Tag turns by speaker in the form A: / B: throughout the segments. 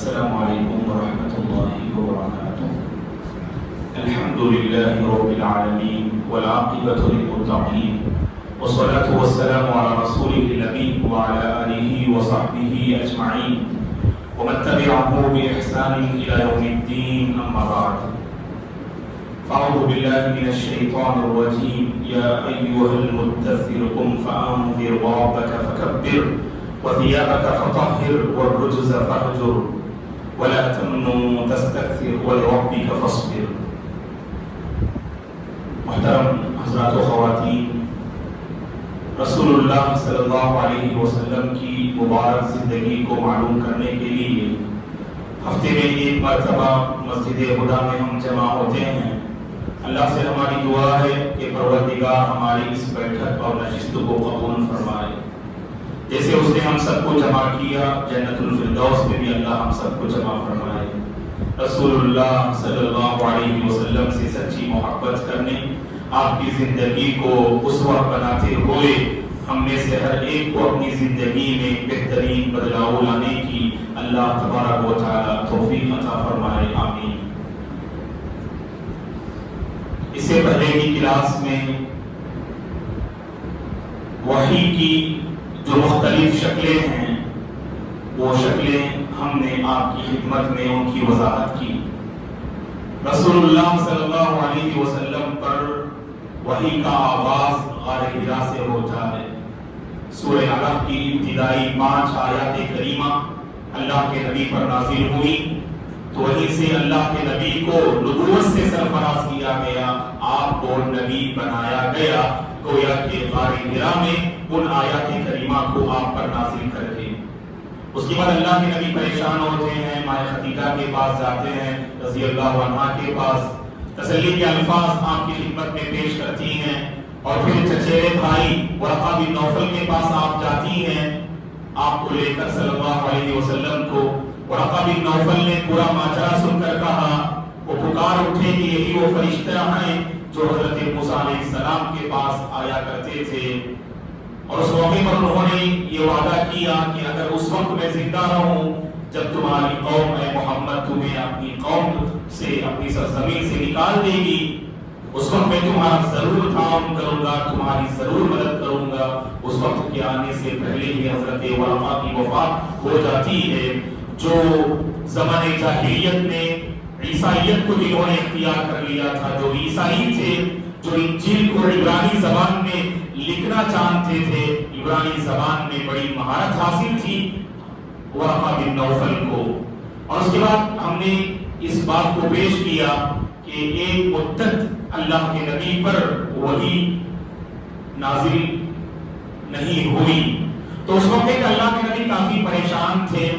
A: السلام علیکم ورحمۃ اللہ وبرکاتہ۔ الحمد للہ رب العالمین والعاقبۃ للمتقین والصلاة والسلام علی رسولہ الامین وعلی آلہ وصحبہ اجمعین ومن تبعہ بإحسان إلی یوم الدین، اما بعد فاعوذ باللہ من الشیطان الرجیم یا ایھا المدثر قم فانذر وربک فکبر وثيابك فطهر والرجز فاهجر ولا تمنن تستكثر ولربك فاصبر۔ محترم حضرات و خواتین، رسول اللہ صلی اللہ علیہ وسلم کی مبارک زندگی کو معلوم کرنے کے لیے ہفتے میں ایک مرتبہ مسجد خدا میں ہم جمع ہوتے ہیں۔ اللہ سے ہماری دعا ہے کہ پروردگار ہماری اس بیٹھک اور نشست کو قبول فرمائے۔ جیسے اس نے ہم سب کو جمع کیا، جنت الفردوس میں بھی اللہ ہم سب کو جمع فرمائے۔ رسول اللہ صلی اللہ علیہ وسلم سے سچی محبت کرنے، آپ کی زندگی کو اسوہ بناتے ہوئے ہم میں سے ہر ایک کو اپنی زندگی میں بہترین بدلاؤ لانے کی اللہ تبارک و تعالی توفیق عطا فرمائے، آمین۔ اس سے پہلے کی کلاس میں وحی کی جو مختلف شکلیں ہیں، وہ شکلیں ہم نے آپ کی خدمت میں ان کی وضاحت کی۔ رسول اللہ صلی اللہ علیہ وسلم پر وحی کا آغاز غار حرا سے ہوتا ہے۔ سورہ علق کی ابتدائی 5 آیات کریمہ اللہ کے نبی پر نازل ہوئی، تو وہیں سے اللہ کے نبی کو نبوت سے سرفراز کیا گیا، آپ کو نبی بنایا گیا، گویا کہ غار حرا میں ان آیات کریمہ کو آپ پر نازل کر کے۔ اس کے بعد اللہ کے نبی پریشان ہوتے ہیں، ماں خدیجہ کے پاس جاتے ہیں رضی اللہ عنہا کے پاس، تسلی کے الفاظ آپ کی خدمت میں پیش کرتی ہیں، اور پھر چچیرے بھائی ورقہ بن نوفل کے پاس آپ جاتی ہیں آپ کو لے کر صلی اللہ علیہ وسلم کو۔ ورقہ بن نوفل نے پورا ماجرا سن کر کہا، وہ پکار اٹھے کہ یہی وہ فرشتہ ہیں جو حضرت موسیٰ علیہ السلام کے پاس آیا کرتے تھے، اور اس موقع پر انہوں نے یہ وعدہ کیا کہ اگر اس وقت میں زندہ رہوں جب تمہاری قوم اے محمد تمہیں اپنی قوم سے، اپنی سرزمین سے نکال دے گی، اس وقت میں تمہارا ضرور تعاون کروں گا، تمہاری ضرور مدد کروں گا۔ اس وقت کے آنے سے پہلے ہی حضرت ورقہ کی وفات ہو جاتی ہے، جو زمانے جاہلیت میں عیسائیت کو جنہوں نے اختیار کر لیا تھا، جو عیسائی تھے، جو انجیل کو عبرانی زبان میں لکھنا چاہتے تھے، عبرانی زبان میں بڑی مہارت حاصل تھی ورقہ بن نوفل کو۔ اور اس کے بعد ہم نے اس بات کو پیش کیا کہ ایک مدت اللہ کے نبی پر وحی نازل نہیں ہوئی، تو اس وقت ایک اللہ کے نبی کافی پریشان تھے،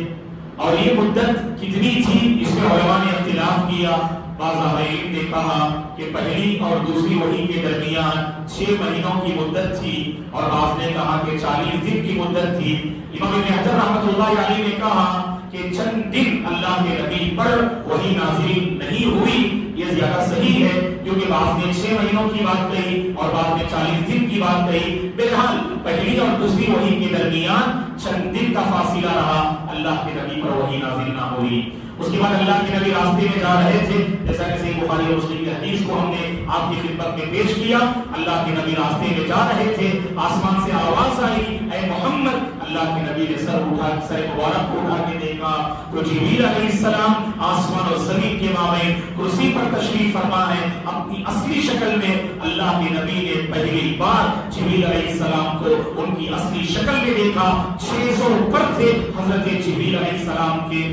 A: اور یہ مدت کتنی تھی اس میں علماء نے اختلاف کیا۔ بعض علماء نے کہا کہ پہلی اور دوسری وحی کے درمیان 6 مہینوں کی مدت تھی، اور بعض نے کہا کہ 40 دن کی مدت تھی۔ امام ابن حجر رحمۃ اللہ علیہ نے کہا کہ چند دن اللہ کے نبی پر وحی نازل نہیں ہوئی، یہ زیادہ صحیح ہے، کیونکہ بعض نے 6 مہینوں کی بات کہی اور بعض نے 40 دن کی بات کہی۔ بہرحال پہلی اور دوسری وحی کے درمیان چند دن کا فاصلہ رہا، اللہ کے نبی پر وحی نازل نہ ہوئی۔ اس کے بعد اللہ کے نبی راستے میں جا رہے تھے، جیسا کہ صحیح بخاری اور مسلم کی حدیث کو ہم نے آپ کی خدمت میں پیش کیا۔ اللہ کے نبی راستے میں جا رہے تھے، آسمان سے آواز آئی، اے محمد۔ اللہ کے نبی نے سر مبارک کو اٹھا کے دیکھا تو جبریل علیہ السلام آسمان اور زمین کے مابین کرسی پر تشریف فرما ہے۔ اپنی اصلی شکل میں اللہ کے نبی نے پہلی بار جبریل علیہ السلام کو ان کی اصلی شکل میں دیکھا۔ 600 پر تھے حضرت جبریل علیہ السلام کے۔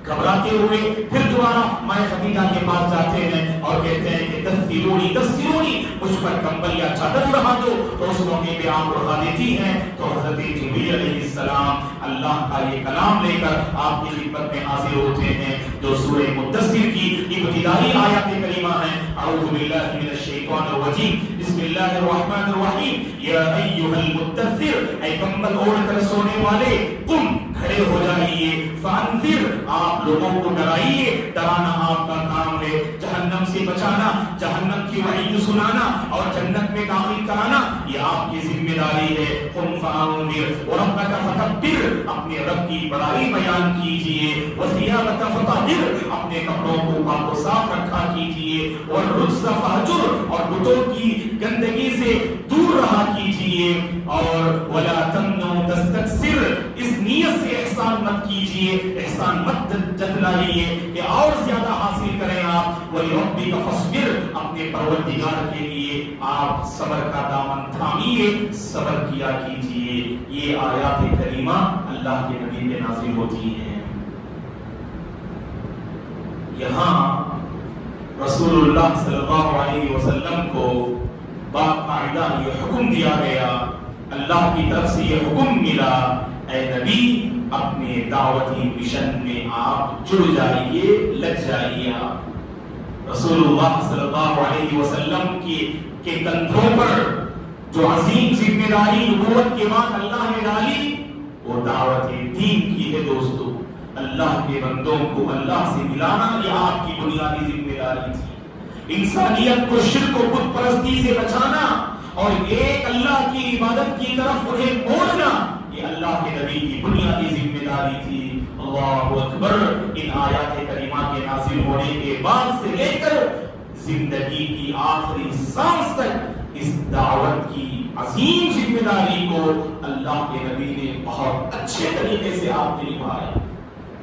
A: گھبراتے ہوئے پھر دوبارہ ماں خدیجہ کے پاس جاتے ہیں اور کہتے ہیں کہ دستیرونی مجھ پر کمبل یا چادر اڑا دو، تو اس موقع پہ آپ اڑا دیتی ہیں، تو حضرت جبریل علیہ السلام اللہ کا یہ کلام لے کر آپ کی خدمت میں حاضر ہوتے ہیں، جو سورہ مدثر کی ابتدائی آیات کریمہ ہیں۔ اعوذ باللہ من الشیطان الرجیم، بسم اللہ الرحمن الرحیم، یا ایھا المدثر، اے کمبل اوڑھ کر سونے والے، قم، کھڑے ہو جائیے، فانذر، آپ لوگوں کو ڈرائیے، ڈرانا آپ کا کام ہے، جہنم سے بچانا جہنم کی وعید سنانا اور جنت میں داخل کرانا یہ آپ کی ذمہ داری ہے. قم فانذر وربک فکبر، اپنے رب کی بڑائی بیان کیجئے. وثیابک فطہر، اپنے کپڑوں کو پاک و صاف رکھا کیجئے. والرجز فہجر، اور بتوں کی گندگی سے دور رہا کیجئے. اور ولا تمنن تستکثر، اس نیت سے احسان مت کیجئے، احسان مت جتلائیے کہ اور زیادہ حاصل کریں آپ. وَلِرَبِّكَ فَاصْبِرْ، اپنے پروردگار کے لیے آپ صبر کا دامن تھامیے، صبر کیا کیجئے. یہ آیات کریمہ اللہ کے نبی پہ نازل ہوتی ہیں. یہاں رسول اللہ صلی اللہ علیہ وسلم کو باقاعدہ یہ حکم دیا گیا، اللہ کی طرف سے یہ حکم ملا، اے نبی اپنے دعوتی مشن میں آپ جڑ جائیے، لگ جائیے. آپ رسول اللہ صلی اللہ علیہ وسلم کے کندھوں پر جو عظیم ذمہ داری نبوت کے بعد اللہ نے ڈالی وہ دعوت دین کی ہے. دوستو، اللہ کے بندوں کو اللہ سے ملانا یہ آپ کی بنیادی ذمہ داری تھی. انسانیت کو شرک و بت پرستی سے بچانا اور ایک اللہ کی عبادت کی طرف انہیں موڑنا یہ اللہ کے نبی کی بنیادی ذمہ داری تھی. اللہ اکبر. ان آیات کریمہ کے نازل ہونے کے بعد سے لے کر زندگی کی آخری سانس تک اس دعوت کی عظیم ذمہ داری کو اللہ کے نبی نے بہت اچھے طریقے سے آپ نے نبھایا.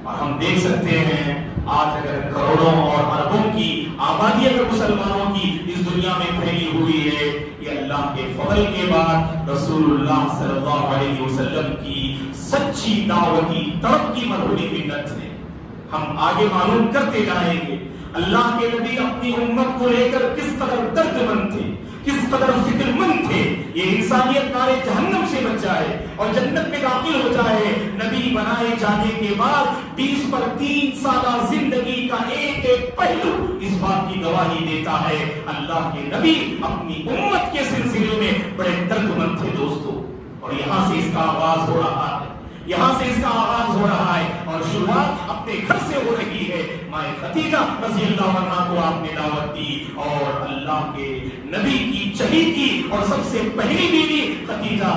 A: اور ہم دیکھ سکتے ہیں آج اگر کروڑوں اور اربوں کی آبادی اگر مسلمانوں کی اس دنیا میں پھیلی ہوئی ہے یہ اللہ کے فضل کے بعد رسول اللہ صلی اللہ علیہ وسلم کی سچی دعوتی طلب کی مرہونی منت ہے. ہم آگے معلوم کرتے جائیں گے اللہ کے نبی اپنی امت کو لے کر کس قدر درد مند تھے، کس قدر فکر مند تھے. یہ انسانیت نارے جہنم سے بچ جائے اور جنت میں داخل ہو جائے. نبی بنائے جانے کے بعد 20 پر 3 سالہ زندگی کا ایک ایک پہلو اس بات کی گواہی دیتا ہے اللہ کے نبی اپنی امت کے سلسلے میں بڑے درد مند تھے. دوستو، اور یہاں سے اس کا آغاز ہو رہا ہے، یہاں سے اس کا آغاز ہو رہا ہے اور شروعات اپنے گھر سے ہو رہی ہے. ماں خدیجہ رضی اللہ عنہا کو آپ نے دعوت دی اور اللہ کے نبی کی چہیتی اور سب سے پہلی بیوی خدیجہ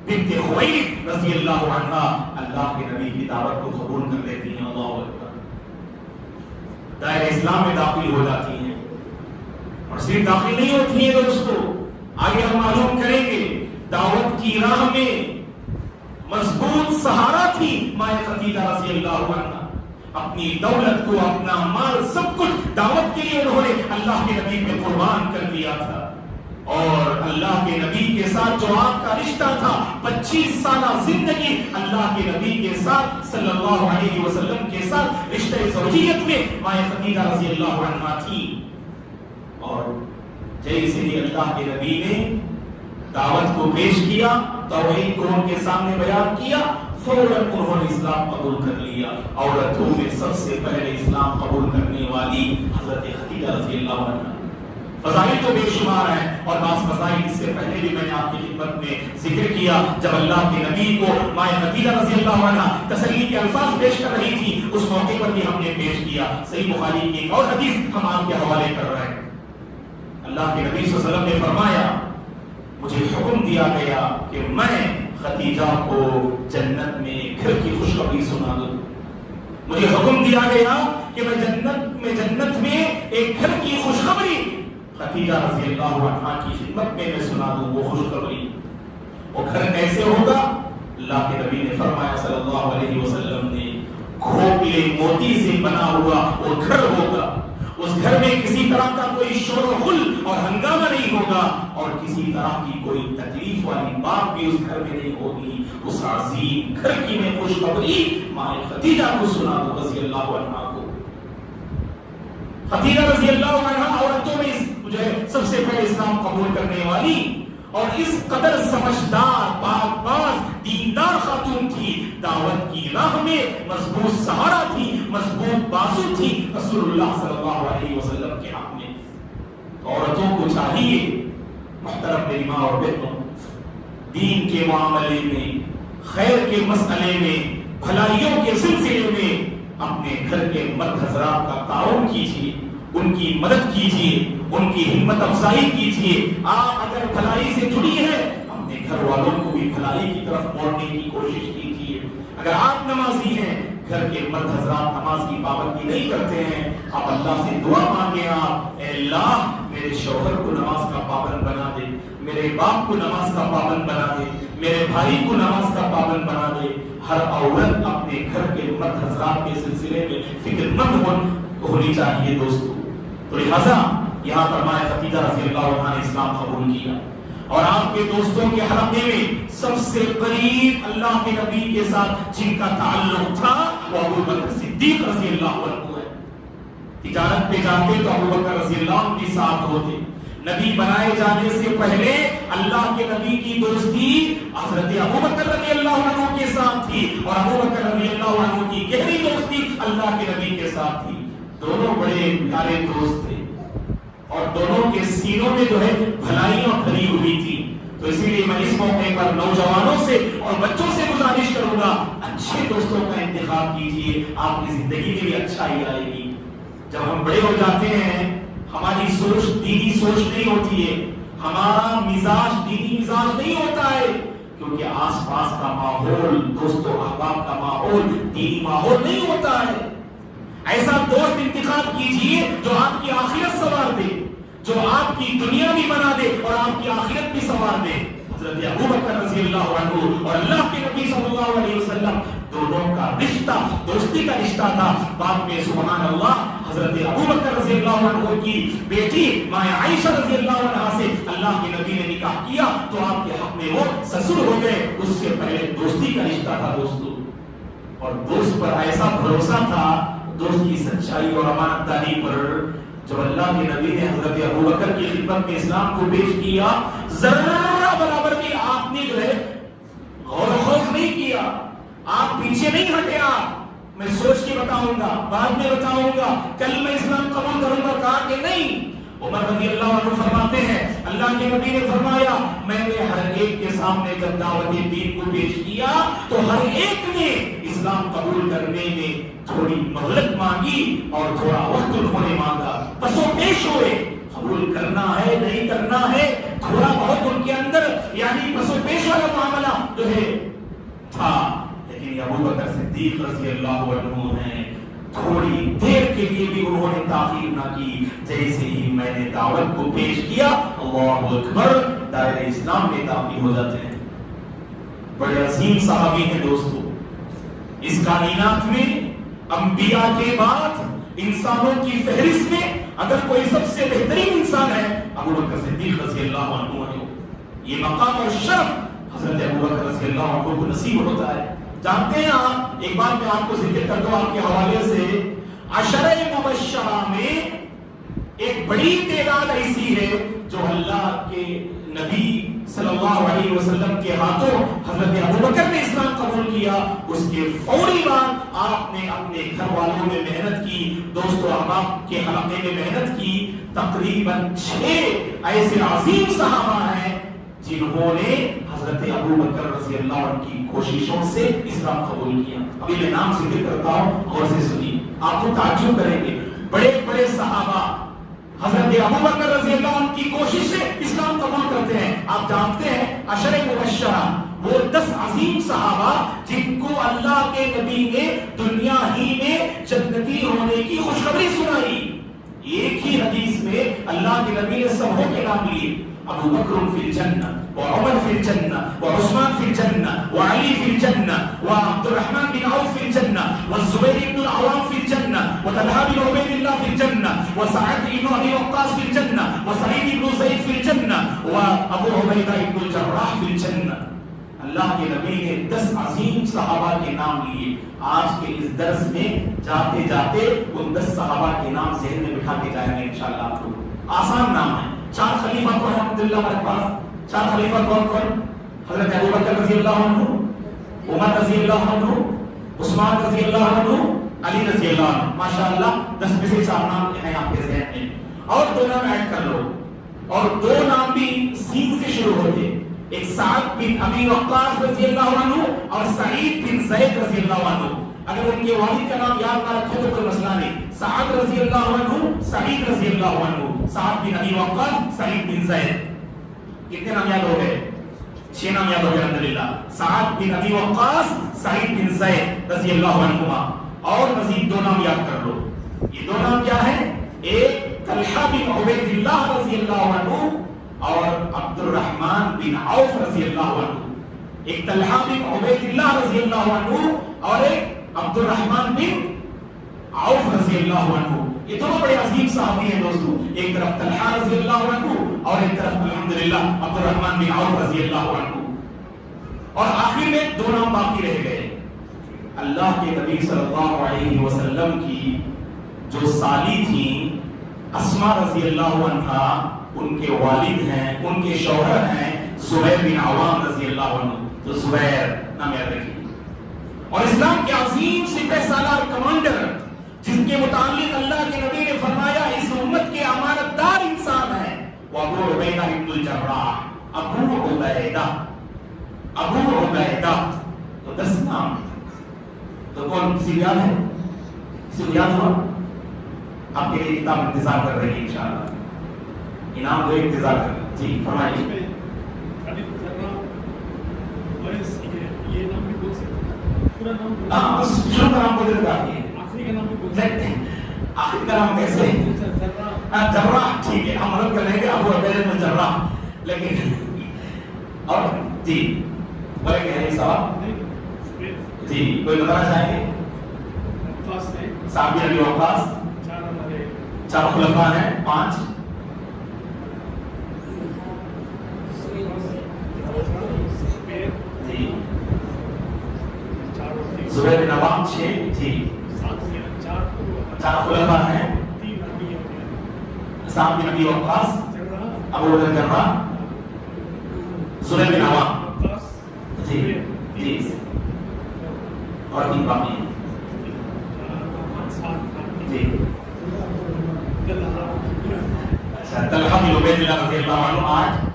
A: بنت خویلد رضی اللہ عنہا اللہ کے نبی کی دعوت کو قبول کر لیتی ہیں. اللہ اکبر. دائرہ اسلام میں داخل ہو جاتی ہیں اور صرف داخل نہیں ہوتی ہیں دوستو، آگے ہم معلوم کریں گے دعوت کی راہ میں مضبوط سہارا تھی ماں خدیجہ رضی اللہ عنہا. اپنی دولت کو، اپنا مال، سب کچھ دعوت کے لیے انہوں نے اللہ کے نبی پہ قربان کر دیا تھا. اور اللہ کے نبی کے ساتھ جو آپ کا رشتہ تھا 25 سالہ زندگی اللہ کے نبی کے ساتھ صلی اللہ علیہ وسلم کے ساتھ رشتہ زوجیت میں ماں خدیجہ رضی اللہ عنہا تھی. اور جیسے ہی اللہ کے نبی نے دعوت کو پیش کیا، توحید کو ان کے سامنے بیان کیا، فوراً انہوں نے اسلام قبول کر لیا. عورتوں میں سب سے پہلے اسلام قبول کرنے والی حضرت خدیجہ رضی اللہ عنہا. فضائل تو بے شمار ہیں اور بعض فضائل اس سے پہلے بھی میں نے آپ کی خدمت میں ذکر کیا. جب اللہ کے نبی کو ماں خدیجہ رضی اللہ عنہا تسلی کے الفاظ پیش کر رہی تھی اس موقع پر بھی ہم نے پیش کیا. صحیح بخاری کی ایک اور حدیث ہم آپ کے حوالے کر رہے ہیں. اللہ کے نبی صلی اللہ علیہ وسلم نے فرمایا مجھے حکم دیا گیا کہ میں خدیجہ کو جنت میں گھر کی خوشخبری سنا دوں. مجھے حکم دیا گیا کہ میں جنت میں ایک گھر کی خوشخبری خدیجہ رضی اللہ عنہا کی خدمت میں سنا دوں. وہ خوشخبری، وہ گھر کیسے ہوگا؟ اللہ کے نبی نے فرمایا صلی اللہ علیہ وسلم نے کھوپلے موتی سے بنا ہوا وہ گھر ہوگا. اس گھر میں کسی طرح کا کوئی شور و غل اور ہنگامہ نہیں ہوگا اور کسی طرح کی کوئی تکلیف والی بات بھی اس گھر میں نہیں ہوگی. اس عظیم گھر کی میں خوشخبری ماں خدیجہ کو سنا دو رضی اللہ عنہا کو. خدیجہ رضی اللہ عنہا عورتوں میں جو ہے سب سے پہلے اسلام قبول کرنے والی اور اس قدر سمجھدار، پاک باز، دیندار خاتون تھی. دعوت کی راہ میں مضبوط سہارا تھی، مضبوط بازو تھی رسول اللہ صلی اللہ علیہ وسلم کے حق میں. عورتوں کو چاہیے محترم میری ماں اور بہنوں، دین کے معاملے میں، خیر کے مسئلے میں، بھلائیوں کے سلسلے میں اپنے گھر کے مرد حضرات کا تعاون کیجیے. ان کی مدد کیجیے، ان کی ہمت افزائی کیجیے. آپ اگر بھلائی سے جڑی ہے اپنے گھر والوں کو بھی بھلائی کی طرف موڑنے کی کوشش کیجیے. اگر آپ نمازی ہیں، گھر کے مرد حضرات نماز کی پابندی نہیں کرتے ہیں، آپ اللہ سے دعا مانگیں. آپ اے اللہ میرے شوہر کو نماز کا پابند بنا دے، میرے باپ کو نماز کا پابند بنا دے، میرے بھائی کو نماز کا پابند بنا دے. ہر عورت اپنے گھر کے مرد حضرات کے سلسلے میں فکر مند ہونی چاہیے دوستو. تو لہذا یہاں پر ماں خدیجہ رضی اللہ عنہا نے اسلام قبول کیا، اور آپ کے دوستوں کے حلقے میں سب سے قریب اللہ کے نبی کے ساتھ جن کا تعلق تھا وہ ابو بکر صدیق رضی اللہ عنہ ہے. تجارت پہ جاتے تو ابو بکر رضی اللہ عنہ کے ساتھ ہوتے. نبی بنائے جانے سے پہلے اللہ کے نبی کی دوستی حضرت ابو بکر رضی اللہ عنہ کے ساتھ تھی، اور ابو بکر رضی اللہ عنہ کی گہری دوستی اللہ کے نبی کے ساتھ تھی. دونوں بڑے پیارے دوست تھے، اور دونوں کے سینوں میں جو ہے بھلائیاں بھری ہوئی تھی. تو اسی لیے میں اس موقع پر نوجوانوں سے اور بچوں سے گزارش کروں گا، اچھے دوستوں کا انتخاب کیجیے، آپ کی زندگی میں بھی اچھائی آئے گی. جب ہم بڑے ہو جاتے ہیں ہماری سوچ دینی سوچ نہیں ہوتی ہے، ہمارا مزاج دینی مزاج نہیں ہوتا ہے، کیونکہ آس پاس کا ماحول، دوست و احباب کا ماحول دینی ماحول نہیں ہوتا ہے. ایسا دوست انتخاب کیجئے جو آپ کی آخرت سنوار دے، جو آپ کی دنیا بھی بنا دے اور آپ کی آخرت بھی سنوار دے. حضرت ابو بکر رضی اللہ عنہ اور اللہ کے نبی صلی اللہ علیہ وسلم دونوں کا رشتہ دوستی کا رشتہ تھا. بعد میں سبحان اللہ حضرت ابو بکر رضی اللہ عنہ کی بیٹی ماں عائشہ رضی اللہ عنہا سے اللہ کے نبی نے نکاح کیا تو آپ کے حق میں وہ سسر ہو گئے. اس سے پہلے دوستی کا رشتہ تھا دوستو، اور دوست پر ایسا بھروسہ تھا، دوست کی سچائی اور امانت داری پر. جب اللہ کے نبی نے حضرت ابو بکر کی خدمت میں اسلام کو پیش کیا، ذرہ برابر بھی آپ نے جو ہے غور و خوف نہیں کیا، آپ پیچھے نہیں ہٹے. آپ میں سوچ کے بتاؤں گا، بعد میں بتاؤں گا، کل میں اسلام قبول کروں گا، کہا کہ نہیں. عمر رضی اللہ عنہ فرماتے ہیں اللہ کے نبی نے فرمایا میں نے ہر ایک کے سامنے جب دعوت دین کو پیش کیا تو ہر ایک نے اسلام قبول کرنے میں تھوڑی مہلت مانگی اور تھوڑا وقت انہوں نے مانگا. پسو پیش ہوئے، قبول کرنا ہے نہیں کرنا ہے، تھوڑا بہت ان کے اندر یعنی پسو پیش والا معاملہ جو ہے تھا. لیکن ابو بکر صدیق رضی اللہ عنہ نے تھوڑی دیر کے لیے بھی انہوں نے تاخیر نہ کی. جیسے ہی میں نے دعوت کو پیش کیا اللہ اکبر دائرہ اسلام میں داخل ہو جاتے ہیں. بڑے عظیم صحابی ہیں دوستو. اس کائنات میں انبیاء کے بعد انسانوں کی فہرست میں اگر کوئی سب سے بہترین انسان ہے ابو بکر صدیق رضی اللہ عنہ ہے. یہ مقام اور شرف حضرت ابو بکر رضی اللہ عنہ کو نصیب ہوتا ہے. جانتے ہیں آپ، ایک بات میں آپ کو ذکر کر دوں آپ کے حوالے سے، عشرہ مبشرہ میں ایک بڑی تعداد ایسی ہے جو اللہ کے نبی صلی اللہ علیہ وسلم کے ہاتھوں حضرت ابو بکر نے اسلام قبول کیا. اس کے فوری بعد آپ نے اپنے گھر والوں میں محنت کی، دوست و احباب کے حلقے میں محنت کی. تقریباً 6 ایسے عظیم صحابہ ہیں جنہوں نے حضرت ابو بکر رضی اللہ عنہ کی کوششوں سے اسلام قبول کیا. ابھی میں نام ذکر کرتا ہوں اور سے سنیے، آپ کو تعجب کریں گے. بڑے بڑے صحابہ حضرت ابو بکر رضی اللہ عنہ کی کوشش سے اسلام قبول کرتے ہیں. آپ جانتے ہیں عشرہ مبشرہ وہ 10 عظیم صحابہ جن کو اللہ کے نبی نے دنیا ہی میں جنتی ہونے کی خوشخبری سنائی. ایک ہی حدیث میں اللہ کے نبی نے سبوں کے نام لیے. ابو بکر فی الجنہ وعمر فی الجنہ وعثمان فی الجنہ وعلی فی الجنہ وعبد الرحمن بن عوف فی الجنہ والزبیر بن العوام فی الجنہ وطلحہ بن عبید اللہ فی الجنہ وسعد بن ابی وقاص فی الجنہ وسعید بن زید فی الجنہ وابو عبیدہ بن الجراح فی الجنہ. اللہ کے نبی نے 10 عظیم صحابہ کے نام لیے. آج کے اس درس میں جاتے جاتے ان 10 صحابہ کے نام ذہن میں بٹھا کے جائیں گے انشاءاللہ. آپ کو آسان نام ہے. 4 خلیفہ کون ہیں عبداللہ ہمارے پاس؟ 4 خلیفہ کون؟ حضرت ابو بکر رضی اللہ عنہ، عمر رضی اللہ عنہ، عثمان رضی اللہ عنہ، علی رضی اللہ عنہ. ماشاءاللہ 10 میں سے 4 نام ہیں آپ کے ذہن میں. اور 2 نام ایڈ کر لو، اور 2 نام بھی سین سے شروع ہوتے. ایک سعد بن ابی وقاص رضی اللہ عنہ اور سعید بن زید رضی اللہ عنہ. اگر ان کے والد کا نام یاد نہ رکھو تو کوئی مسئلہ نہیں. سعد رضی اللہ عنہ، سعید رضی اللہ عنہ، سعد بن ابی وقاص، سعید بن زید. کتنے نام یاد ہو گئے؟ 6 نام یاد ہو گئے الحمدللہ. سعد بن ابی وقاص، سعید بن زید رضی اللہ عنہما. اور مزید 2 نام یاد کر لو. یہ 2 نام کیا ہے؟ ایک طلحہ بن عبید اللہ رضی اللہ عنہ اور عبد الرحمن بن عوف رضی اللہ عنہ. ایک طلحہ بن عبید اللہ رضی اللہ عنہ اور ایک عبد الرحمن بن عوف رضی اللہ عنہ. یہ دونوں بڑے عظیم صحابی ہیں دوستو. ایک طرف طلحہ رضی اللہ عنہ اور ایک طرف الحمدللہ عبد الرحمن بن عوف رضی اللہ عنہ. اور آخر میں 2 نام باقی رہ گئے. اللہ کے نبی صلی اللہ علیہ وسلم کی جو سالی تھیں اسماء رضی اللہ عنہا، ان کے والد ہیں، ان کے شوہر ہیں زبیر بن عوام رضی اللہ عنہ. تو زبیر نام یاد رکھیے. اور اسلام کے عظیم سپہ سالار کمانڈر جن کے متعلق اللہ کے نبی نے فرمایا اس امت کے امانت دار انسان ہے وہ ابو عبیدہ بن الجراح. ابو عبیدہ، ابو عبیدہ. تو 10 نام. تو کون کسی یاد ہے؟ کسی کو یاد ہوا؟ آپ کے لیے کتاب انتظار کر رہی ہے انشاءاللہ. انعام دو انتظار کر. جی فرمائیے. بس شروع کا نام بولے کافی ہے. آخری کا نام کیسے؟ جراح. ٹھیک ہے، ہم مدد کر رہے ہیں ابو عبیدہ بن جراح. لیکن اور جی بولے کہ ہے صاحب جی کوئی بتانا چاہیں گے؟ صحابی ابی وقاص 4 خلفاء ہیں. 5 جی زبیر بن عوام 6 جی 4 خلفاء ہیں. سعد بن ابی وقاص، ابو بکر جراح، زبیر بن عوام جی جی اور 3 باقی ہیں جی. اچھا طلحہ بن عبید اللہ رضی اللہ عنہ 8.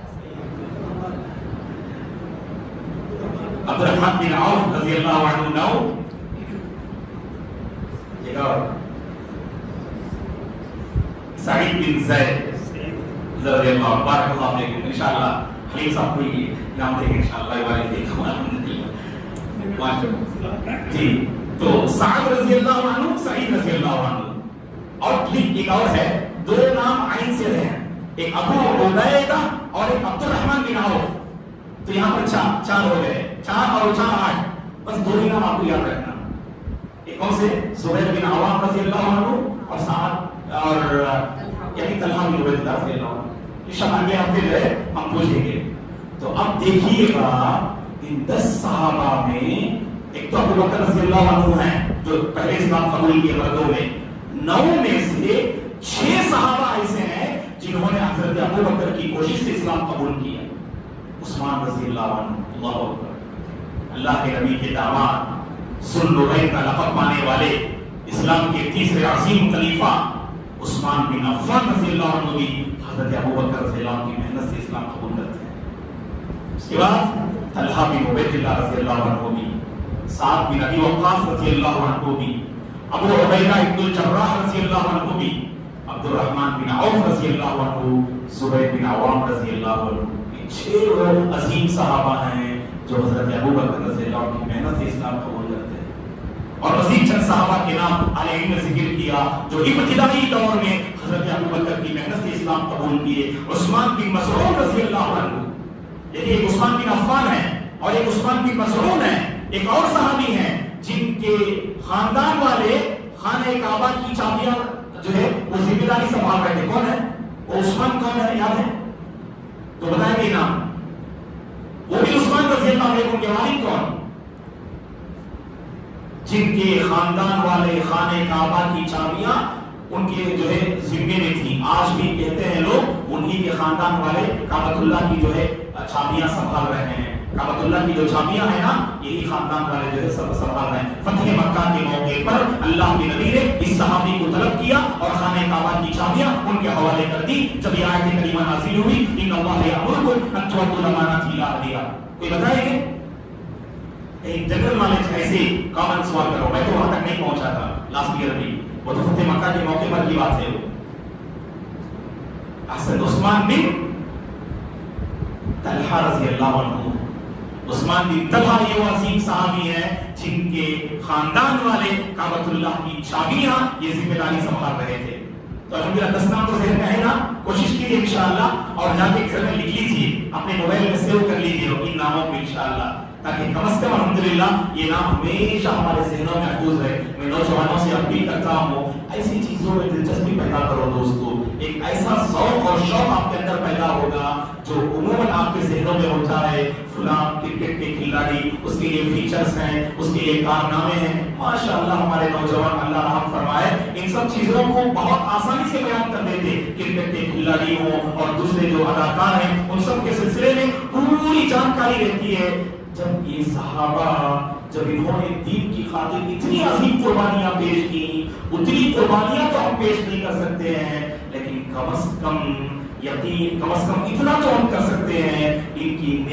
A: عبد الرحمن بن عوف رضی اللہ عنہ 9. ایک اور سعید بن زید رضی اللہ عنہ. بارک اللہ فیکم. انشاءاللہ حلیم صاحب کو یہ انعام دیں گے انشاءاللہ. بارک فیکم الحمدللہ. جی تو سعد رضی اللہ عنہ، سعید رضی اللہ عنہ. اور ایک اور ہے 2 نام عین سے ہیں. ایک ابو عبیدہ اور ایک عبد الرحمن بن عوف. تو یہاں پر 4 ہو گئے. 4 اور 4 8. بس 2 ہی نام آپ کو یاد رکھنا. ایک کون سے؟ زبیر بن عوام رضی اللہ عنہ اور سعد اور یعنی طلحہ بن عبید اللہ رضی اللہ عنہ. انشاءاللہ اگلے ہفتے جو ہے ہم پوچھیں گے. تو اب دیکھیے گا ان 10 صحابہ میں ایک تو ابو بکر رضی اللہ عنہ ہیں جو پہلے اسلام قبول کیے مردوں میں. 9 میں سے 6 صحابہ ایسے ہیں جنہوں نے حضرت ابو بکر کی کوشش سے اسلام قبول کیا. عثمان رضی اللہ عنہ، اللہ اکبر، اللہ کے نبی کے داماد، ذوالنورین کا لقب پانے والے، اسلام کے تیسرے عظیم خلیفہ عثمان بن عفان رضی اللہ عنہ بھی حضرت ابو بکر رضی اللہ عنہ کی محنت سے اسلام قبول کرتے ہیں. اس کے بعد طلحہ بن عبید اللہ رضی اللہ عنہ بھی، سعد بن ابی وقاص رضی اللہ عنہ بھی، ابو عبیدہ بن الجراح رضی اللہ عنہ بھی، عبد الرحمن بن عوف رضی اللہ عنہ، زبیر بن عوام رضی اللہ عنہ. 6 عظیم صحابہ ہیں جو حضرت ابو بکر رضی اللہ عنہ کی محنت سے اسلام قبول کرتے ہیں. اور مزید چند صحابہ کے نام اہل علم نے ذکر کیا جو ابتدائی دور میں حضرت ابو بکر کی محنت سے اسلام قبول کیے. عثمان بن مسعود رضی اللہ عنہ، یعنی ایک عثمان بن عفان ہے اور ایک عثمان بن مسعود ہے. ایک اور صحابی ہیں جن کے خاندان والے خانہ کعبہ کی چابیاں جو ہے وہ ذمہ داری سنبھال رہے تھے. کون ہے وہ؟ عثمان. کون ہے یاد ہے تو بتائیں گے نام. وہ بھی عثمان رضی اللہ عنہ. ان کے والد کون؟ جن کے خاندان والے خانہ کعبہ کی چابیاں ان کے جو ہے ذمے میں تھی. آج بھی کہتے ہیں لوگ انہی کے خاندان والے کعبۃ اللہ کی جو ہے چابیاں سنبھال رہے ہیں. کعبۃ اللہ کی جو چابیاں ہیں نا یہی خاندان والے جو ہے سب سنبھال رہے ہیں. فتح مکہ کے موقع پر اللہ کے نبی نے اس صحابی کو طلب کیا اور خانہ کعبہ کی چابیاں ان کے حوالے کر دی. جب یہ آیت کریمہ نازل ہوئی ان اللہ یامرکم ان تؤدوا الامانات الی اہلہا. کوئی بتائے گا ایک جنرل نالج ایسے کامن سوال کرو، میں تو وہاں تک نہیں پہنچا تھا لاسٹ ایئر بھی، وہ تو فتح مکہ کے موقع پر کی بات ہے۔ حضرت عثمان بن طلحہ رضی اللہ عنہ، عثمان بن طلحہ یہ وہ عظیم صحابی ہیں جن کے خاندان والے کعبۃ اللہ کی چابیاں یہ ذمہ داری سنبھال رہے تھے۔ تو الحمدللہ 10 نام تو ذہن میں ہے نا، کوشش کیجیے انشاءاللہ، اور جا کے گھر میں لکھ لیجیے، اپنے موبائل میں سیو کر لیجیے ان ناموں کو انشاءاللہ، تاکہ کم از کم الحمدللہ یہ نام ہمیشہ ہمارے ذہنوں میں محفوظ رہے۔ میں نوجوانوں سے اپیل کرتا ہوں ایسی چیزوں میں دلچسپی پیدا کرو دوستو، ایک ایسا ذوق اور شوق آپ کے اندر پیدا ہوگا جو عموماً آپ کے ذہنوں میں ہوتا ہے فلاں کرکٹ کے کھلاڑی، اس کے یہ فیچرز ہیں، اس کے یہ کارنامے ہیں۔ ماشاءاللہ ہمارے نوجوان اللہ رحم فرمائے ان سب چیزوں کو بہت آسانی سے بیان کر دیتے، کرکٹ کے کھلاڑی ہوں اور دوسرے جو اداکار ہیں ان سب کے سلسلے میں پوری جانکاری رہتی ہے۔ جب یہ صحابہ جب انہوں نے دین کی خاطر اتنی عظیم قربانیاں پیش کی، اتنی قربانیاں تو ہم پیش نہیں کر سکتے ہیں، لیکن کم از کم یقین، کم از کم اتنا تو ہم کر سکتے ہیں ان